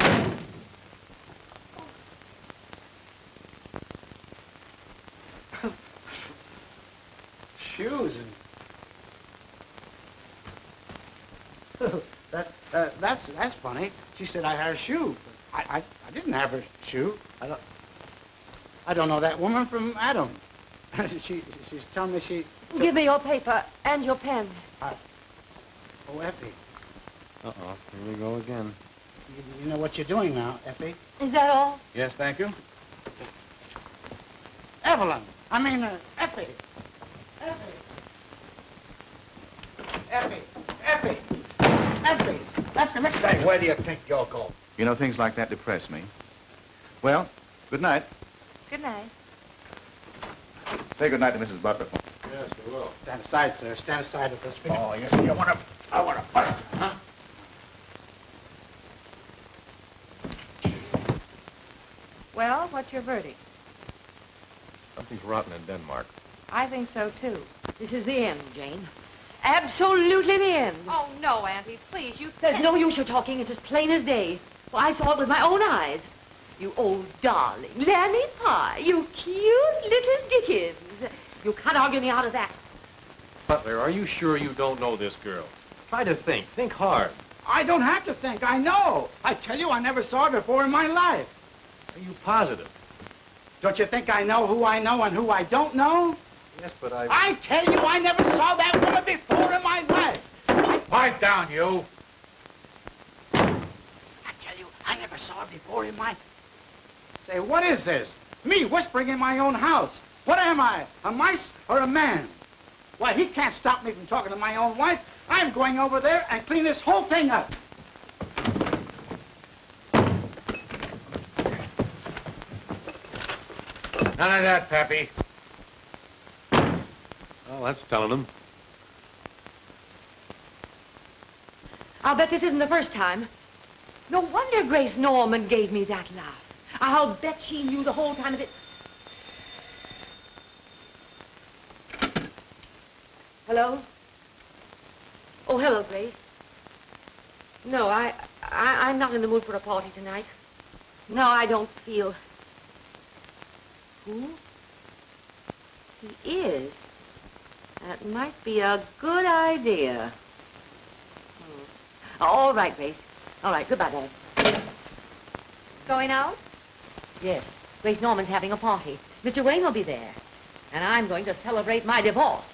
That's funny. She said I had a shoe. I didn't have her shoe. I don't know that woman from Adam. She's telling me she... Give me your paper and your pen. Oh, Effie. Uh-oh. Here we go again. You know what you're doing now, Effie? Is that all? Yes, thank you. Evelyn. Effie. Effie, listen. Say, where do you think you'll go? You know, things like that depress me. Well, good night. Good night. Say good night to Mrs. Butler. Yes, we will. Stand aside, sir. Stand aside of this. Oh, you see, I want to bust him, huh? Well, what's your verdict? Something's rotten in Denmark. I think so, too. This is the end, Jane. Absolutely the end. Oh, no, Auntie, please, you There's can't. no use you're talking. It's as plain as day. Well, I saw it with my own eyes. You old darling. Lammy pie. You cute little Dickens. You can't argue me out of that. Butler, are you sure you don't know this girl? Try to think. Think hard. I don't have to think. I know. I tell you, I never saw her before in my life. Are you positive? Don't you think I know who I know and who I don't know? Yes, but I... I tell you, I never saw that woman before in my life. Pipe down, you. I tell you, I never saw her before in my... Say, what is this? Me whispering in my own house. What am I, a mice or a man? Why, he can't stop me from talking to my own wife. I'm going over there and clean this whole thing up. None of that, Pappy. Well, that's telling them. I'll bet this isn't the first time. No wonder Grace Norman gave me that laugh. I'll bet she knew the whole time of it. Hello? Oh, hello, Grace. No, I'm not in the mood for a party tonight. No, I don't feel... Who? He is. That might be a good idea. All right, Grace. All right, goodbye, Dad. Going out? Yes, Grace Norman's having a party. Mr. Wayne will be there. And I'm going to celebrate my divorce.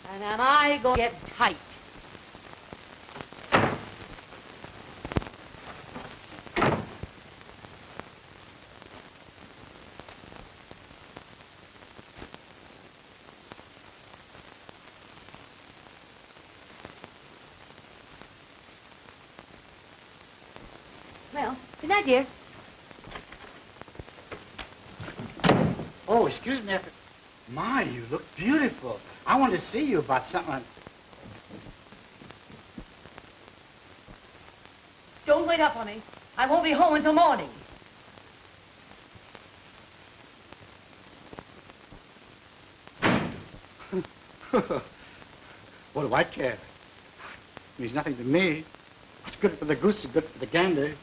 And am I going to get tight? Well, good night, dear. Oh, excuse me. My, you look beautiful. I wanted to see you about something. Don't wait up on me. I won't be home until morning. What do I care? It means nothing to me. What's good for the goose is good for the gander.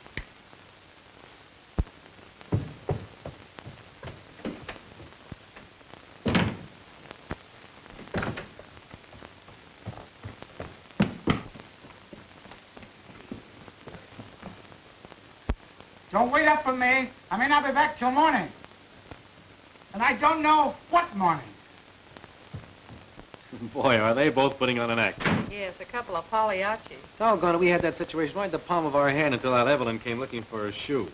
Don't wait up for me. I may not be back till morning. And I don't know what morning. Boy, are they both putting on an act. Yes, a couple of Pagliaccis. Doggone it, we had that situation right in the palm of our hand until Aunt Evelyn came looking for her shoe.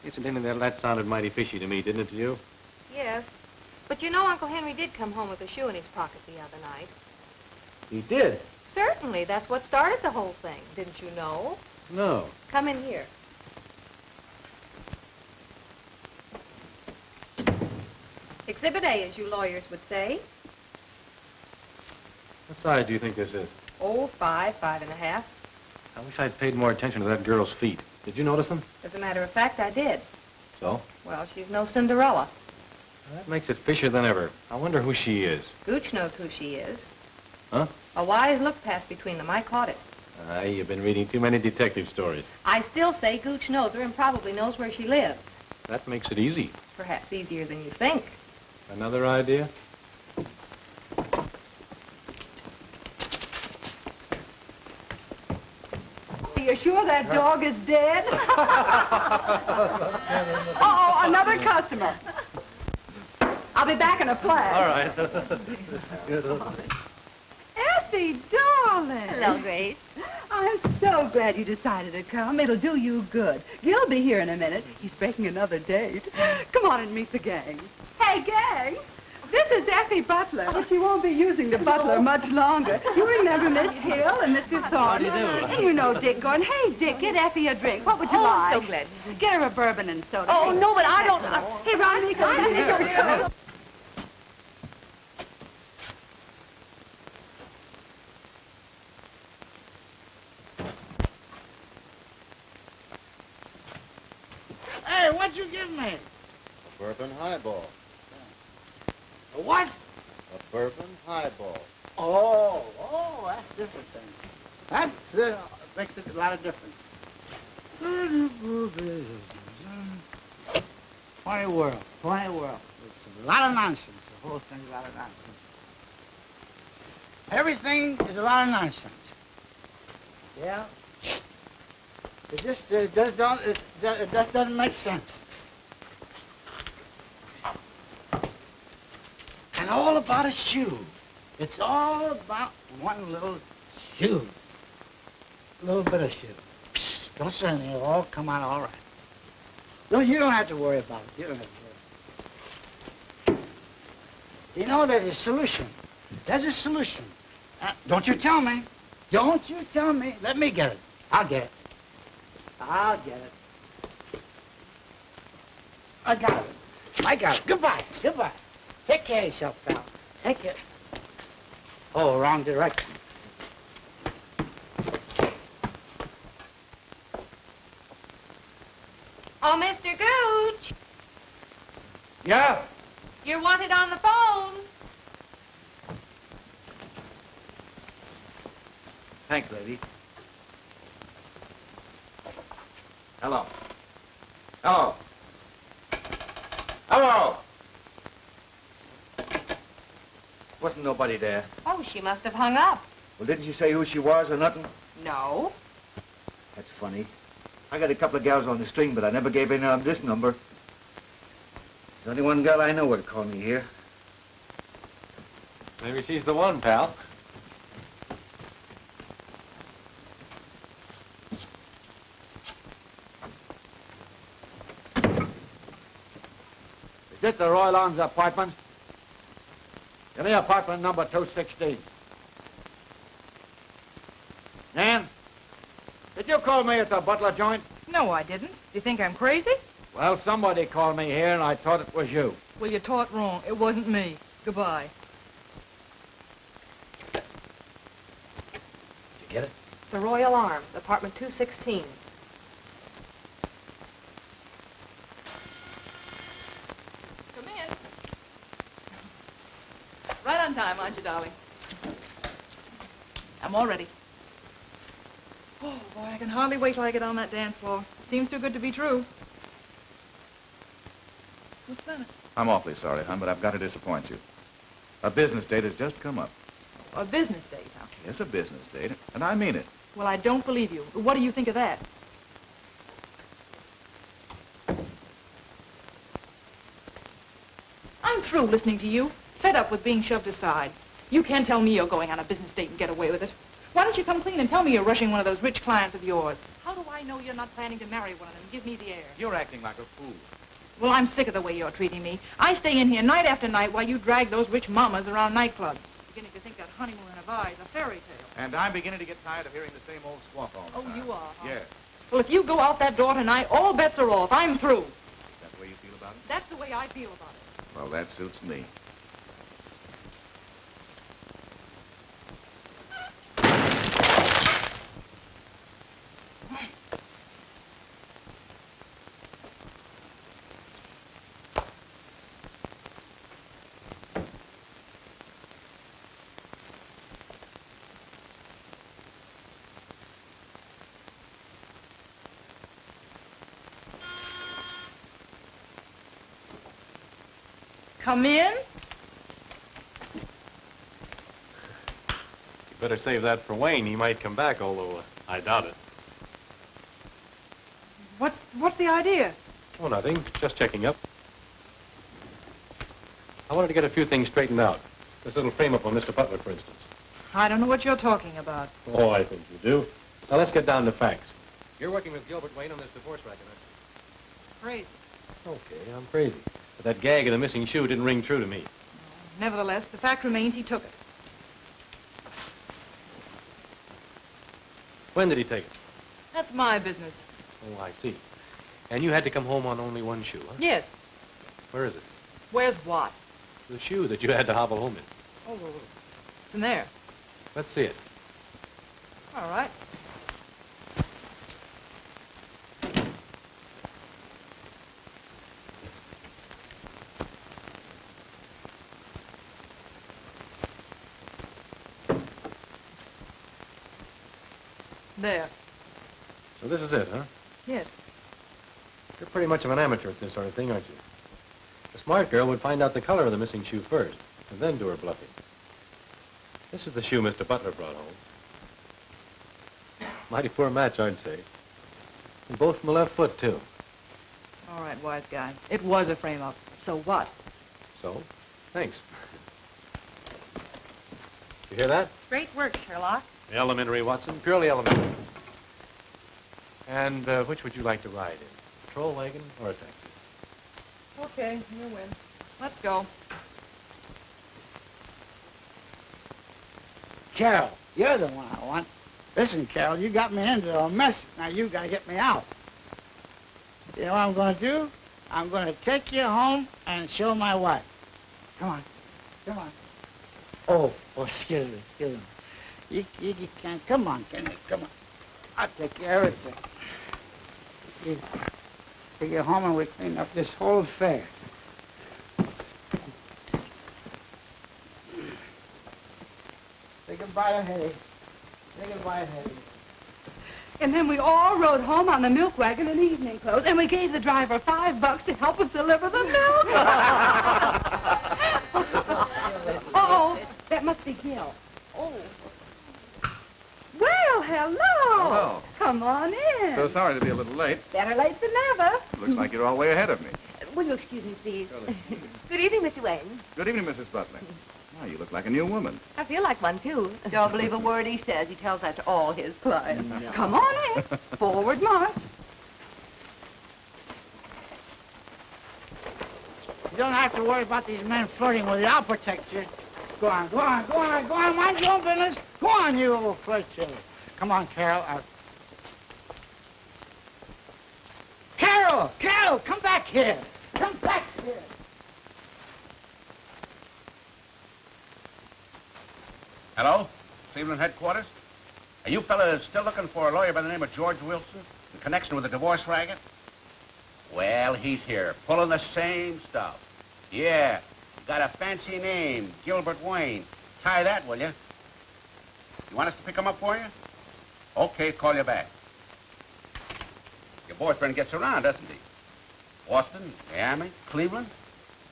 Incidentally, that sounded mighty fishy to me, didn't it to you? Yes. But you know Uncle Henry did come home with a shoe in his pocket the other night. He did? Certainly. That's what started the whole thing. Didn't you know? No. Come in here. Exhibit A, as you lawyers would say. What size do you think this is? Oh, 5, 5.5. I wish I'd paid more attention to that girl's feet. Did you notice them? As a matter of fact, I did. So? Well, she's no Cinderella. That makes it fishier than ever. I wonder who she is. Gooch knows who she is. Huh? A wise look passed between them. I caught it. You've been reading too many detective stories. I still say Gooch knows her and probably knows where she lives. That makes it easy. Perhaps easier than you think. Another idea? sure that dog is dead? Oh, another customer. I'll be back in a flash. All right. Effie, darling. Hello, Grace. I'm so glad you decided to come. It'll do you good. Gil'll be here in a minute. He's breaking another date. Come on and meet the gang. Hey, gang. This is Effie Butler, but she won't be using the butler much longer. You remember Miss Hill and Mr. Thornton? How do you do? And you know Dick going, hey, Dick, get Effie a drink. What would you like? I'm so glad. Get her a bourbon and soda. Oh, no, but I don't... Hey, Ronnie, come here. Hey, what'd you give me? A bourbon highball. A what? A bourbon highball. Oh, that's different then. That makes it a lot of difference. Funny world, funny world. It's a lot of nonsense. The whole thing's a lot of nonsense. Everything is a lot of nonsense. Yeah. It just doesn't make sense. And all about a shoe. It's all about one little shoe. A little bit of shoe. Psst, don't say anything. It'll all come out all right. No, you don't have to worry about it. You don't have to worry. You know, there's a solution. There's a solution. Don't you tell me. Don't you tell me. Let me get it. I'll get it. I'll get it. I got it. I got it. Goodbye. Goodbye. Take care of yourself, pal. Take care. Oh, wrong direction. Oh, Mr. Gooch. Yeah? You're wanted on the phone. Thanks, lady. Hello. Hello. Hello. Wasn't nobody there. Oh, she must have hung up. Well, didn't you say who she was or nothing? No. That's funny. I got a couple of gals on the string, but I never gave any of them this number. There's only one girl I know would call me here. Maybe she's the one, pal. Is this the Royal Arms apartment? Give me apartment number 216. Nan, did you call me at the Butler joint? No, I didn't. Do you think I'm crazy? Well, somebody called me here, and I thought it was you. Well, you taught wrong. It wasn't me. Goodbye. Did you get it? The Royal Arms, apartment 216. Come in. Right on time, aren't you, darling? I'm all ready. Oh, boy, I can hardly wait till I get on that dance floor. Seems too good to be true. What's that? I'm awfully sorry, hon, but I've got to disappoint you. A business date has just come up. A business date, huh? Yes, a business date, and I mean it. Well, I don't believe you. What do you think of that? I'm through listening to you. Fed up with being shoved aside. You can't tell me you're going on a business date and get away with it. Why don't you come clean and tell me you're rushing one of those rich clients of yours? How do I know you're not planning to marry one of them? Give me the air. You're acting like a fool. Well, I'm sick of the way you're treating me. I stay in here night after night while you drag those rich mamas around nightclubs. Beginning to think that honeymoon in a vase is a fairy tale. And I'm beginning to get tired of hearing the same old squawk all the time. Oh, you are, huh? Yes. Well, if you go out that door tonight, all bets are off. I'm through. That's the way you feel about it? That's the way I feel about it. Well, that suits me. Come in. You better save that for Wayne. He might come back, although I doubt it. What's the idea? Oh, nothing. Just checking up. I wanted to get a few things straightened out. This little frame-up on Mr. Butler, for instance. I don't know what you're talking about. Oh, I think you do. Now, let's get down to facts. You're working with Gilbert Wayne on this divorce racket, aren't you? Crazy. Okay, I'm crazy. But that gag of the missing shoe didn't ring true to me. Nevertheless, the fact remains he took it. When did he take it? That's my business. Oh, I see. And you had to come home on only one shoe, huh? Yes. Where is it? Where's what? The shoe that you had to hobble home in. Oh, it's in there. Let's see it. All right. There. So this is it, huh? Yes. You're pretty much of an amateur at this sort of thing, aren't you? A smart girl would find out the color of the missing shoe first, and then do her bluffing. This is the shoe Mr. Butler brought home. Mighty poor match, I'd say. And both from the left foot, too. All right, wise guy. It was a frame-up. So what? So, thanks. You hear that? Great work, Sherlock. Elementary, Watson. Purely elementary. And which would you like to ride in? A patrol wagon or a taxi? Okay, you win. Let's go. Carol, you're the one I want. Listen, Carol, you got me into a mess. Now you got to get me out. You know what I'm going to do? I'm going to take you home and show my wife. Come on. Come on. Oh, excuse me. You can't. Come on, can you? Come on. I'll take care of everything. You take you home and we clean up this whole affair. Say goodbye to Hetty. Say goodbye to Hetty. And then we all rode home on the milk wagon in evening clothes, and we gave the driver $5 to help us deliver the milk. Uh-oh, that must be Gil. Oh. Well, hello. Hello. Come on in. So sorry to be a little late. Better late than never. Looks like you're all way ahead of me. Will you excuse me, please? Good evening, Mr. Wayne. Good evening, Mrs. Butler. Well, you look like a new woman. I feel like one, too. Don't believe a word he says. He tells that to all his clients. No. Come on in. Forward march. You don't have to worry about these men flirting with you. I'll protect you. Go on, go on, go on, go on. Mind your own business. Go on, you little flirt you. Come on, Carol. Carol, come back here. Come back here. Hello? Cleveland headquarters? Are you fellas still looking for a lawyer by the name of George Wilson in connection with the divorce racket? Well, he's here, pulling the same stuff. Yeah, got a fancy name, Gilbert Wayne. Try that, will you? You want us to pick him up for you? Okay, call you back. Your boyfriend gets around, doesn't he? Boston, Miami, Cleveland?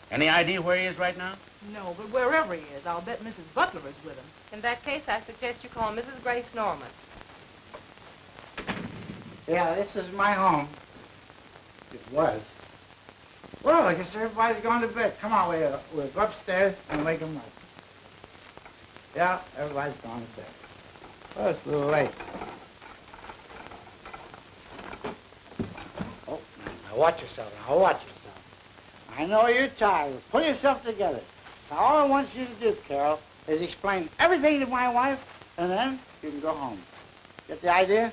Any idea where he is right now? No, but wherever he is, I'll bet Mrs. Butler is with him. In that case, I suggest you call Mrs. Grace Norman. Yeah, this is my home. It was. Well, I guess everybody's gone to bed. Come on, we'll go upstairs and wake them up. Yeah, everybody's gone to bed. Well, it's a little late. Oh, now watch yourself. Now watch yourself. I know you're tired. Pull yourself together. Now, all I want you to do, Carol, is explain everything to my wife, and then you can go home. Get the idea?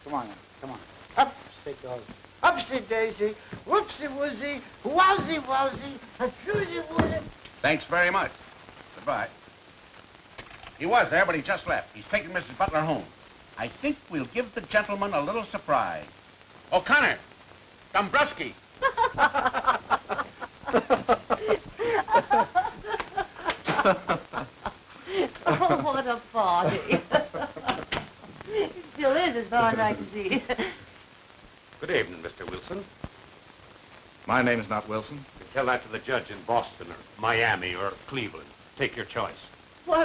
Come on now. Come on. Up, stick goes. Upsy daisy, whoopsie woozy, wowsy wowsy, fusy woozy. Thanks very much. Goodbye. He was there, but he just left. He's taking Mrs. Butler home. I think we'll give the gentleman a little surprise. O'Connor, Dombrowski. Oh, what a party. It still is, as far as I can see. Good evening, Mr. Wilson. My name is not Wilson. You tell that to the judge in Boston or Miami or Cleveland. Take your choice. Why,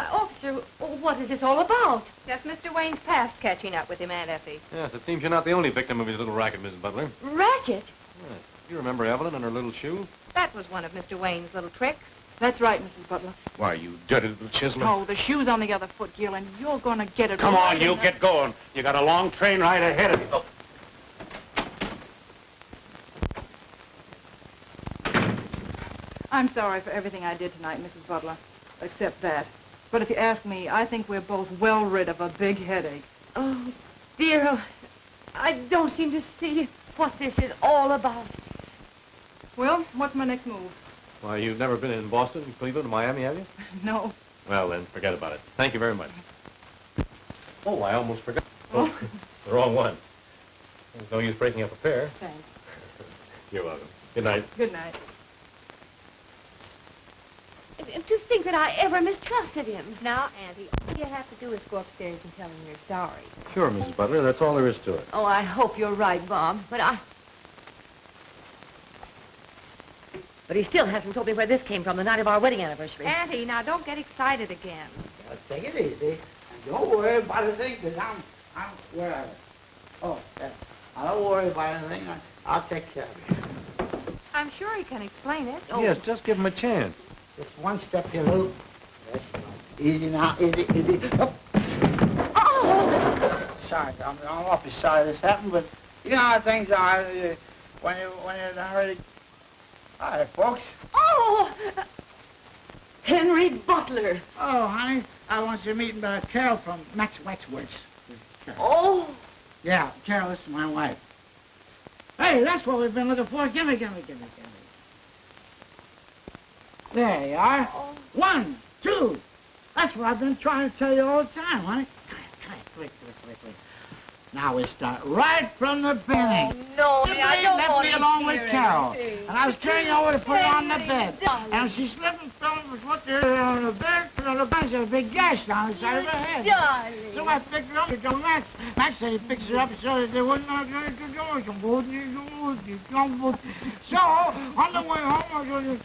officer, what is this all about? Just Mr. Wayne's past catching up with him, Aunt Effie. Yes, it seems you're not the only victim of his little racket, Mrs. Butler. Racket? Yes. You remember Evelyn and her little shoe? That was one of Mr. Wayne's little tricks. That's right, Mrs. Butler. Why, you dirty little chiseler. Oh, the shoe's on the other foot, Gil, and you're going to get it. Come right on, you in the- get going. You got a long train ride ahead of you. Oh. I'm sorry for everything I did tonight, Mrs. Butler, except that. But if you ask me, I think we're both well rid of a big headache. Oh, dear, I don't seem to see what this is all about. Well, what's my next move? Why, you've never been in Boston, Cleveland, or Miami, have you? No. Well, then, forget about it. Thank you very much. Oh, I almost forgot. Oh. The wrong one. There's no use breaking up a pair. Thanks. You're welcome. Good night. Good night. To think that I ever mistrusted him. Now, Auntie, all you have to do is go upstairs and tell him you're sorry. Sure, Mrs. Butler. That's all there is to it. Oh, I hope you're right, Bob. But he still hasn't told me where this came from the night of our wedding anniversary. Auntie, now don't get excited again. Now, take it easy. Don't worry about a thing, because I'm where are you? Oh, yeah. I don't worry about anything. I'll take care of you. I'm sure he can explain it. Yes, just give him a chance. Just one step here, Lou. That's right. Easy now, easy. Up. Oh! Sorry, I'm awfully sorry this happened, but you know how things are when you're not ready. Hi, folks. Oh! Henry Butler. Oh, honey, I want you to meet Carol from Max Waxworks. Oh! Yeah, Carol, this is my wife. Hey, that's what we've been looking for. Gimme. There you are. Oh. 1, 2. That's what I've been trying to tell you all the time, honey. Come on, quick. Now we start right from the beginning. Oh, no, I don't left want me to along hear with Carol. anything. And I was carrying her over to put her on the bed. Darling. And she slipped and fell and was put there on the bed. And on the bench, there was a big gash down the side of her head. Darling. So I picked her up to Max. Max said he fixed her up so that they wouldn't have to do it. So on the way home, I was going to...